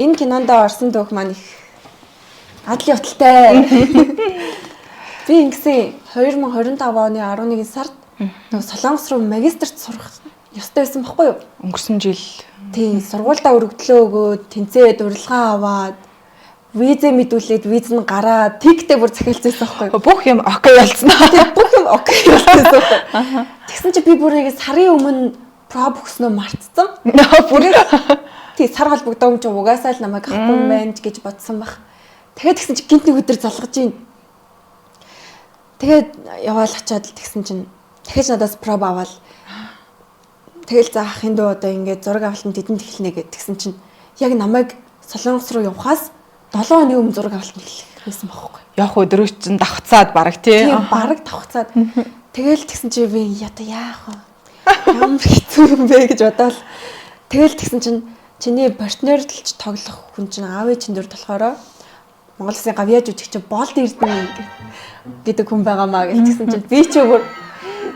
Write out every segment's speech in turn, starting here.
Энэ кинонд орсон түүх маань их адлын уталтай. Би ингэсэн 2025 оны 11 сард нөгөө Солонгос руу магистрт сурах ёстой байсан байхгүй юу? Өнгөрсөн жил. Тийм, сургуультай өргөдлөө өгөөд, тэнцээд урилга аваад, визэ мэдүүлээд, виз нь гараад, тэгтээ бүр захиалцсан байхгүй юу? Бүх юм окей болсон. Бүх юм окей болсон байхгүй юу? Тэгсэн чи би бүр нэг сарын өмнө про бөхснөө мартцсан. Тий, сар холбогдоо юм чи угаасаа л намайг авахгүй юм байна гэж бодсон баг. Тэгээд тэгсэн чи гинт нэг өдөр залгаж ийн. Тэгээд яваал очиад л тэгсэн чинь дахиж надаас проб аваад тэгэл за ахын дөө одоо ингээд зураг авалтанд тэдэнд эхэлнэ гэд тэгсэн чинь яг намайг Солонгос руу явахаас 7 өдрийн өмнө зураг авалтанд эхлэх байсан байхгүй. Явах өдрөө чинь давхцаад бараг тий. Тийм бараг давхцаад. Тэгэл тэгсэн чи би яа яах вэ? Ямар хэцүү юм бэ гэж бодоол. Тэгэл тэгсэн чинь чиний партнерлж тоглох хүн чинь аав ээжийн дөр болохоор Монгол Улсын гавьяа жүжигч болд эрдэнэ гэдэг хүн байгаамаа гэж тэгсэн чинь би ч өөр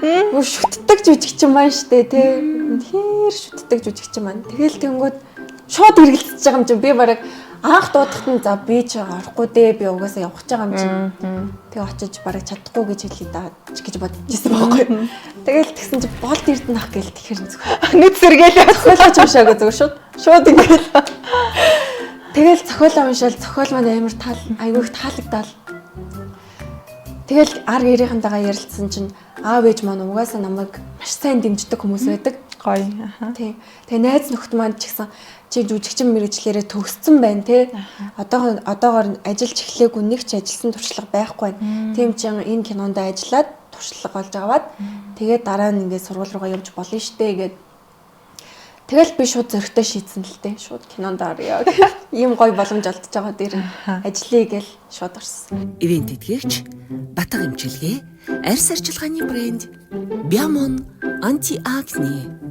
шүтдэг жүжигч маань штэ тий. Хэр шүтдэг жүжигч маань. Тэгэл тэнгүүд шууд эргэлзэж байгаа юм чинь би бараг анх дуудахад нь за би ч орохгүй дээ би угаасаа явах гэж байгаа юм чинь. Тэгээ очиж бараг чадахгүй гэж хэлээ даа гэж бодож ирсэн байхгүй. Тэгэл тэгсэн чинь болд эрдэнэ ах гээл тэгэхэр зөвхөн нүд сэргээл зохиолч уншаагаа зөв шууд ингээл. Тэгэл зохиолоо уншаал зохиол маань амар айгүйх таалагдал. Тэгэл ар гэрийнхэнтэйгээ ярилцсан чинь аав ээж маань угаасаа намайг маш сайн дэмждэг хүмүүс байдаг. Гоё. Тий. Тэгээ найз нөхд маань ч гэсэн чи жүжигчин мэрэгчлэрээ төгссөн байна те. Одоогоор ажиллаж эхлэегүй нэг ч ажилласан туршлага байхгүй байна. Тийм ч энэ кинонд ажиллаад туршлага олж аваад тэгээд дараа нь ингээд сургууль руугаа явж болно штэ гэд. Тэгэл би шууд зөрөгтэй шийдсэн л дээ. Шууд кинонд орё. Ийм гоё боломж олдож байгаа дээр нь ажиллая гэл шууд орсон. Ивент эдгэгч Батга эмчилгээ, арьс арчилгааны брэнд Biamon Anti-Acne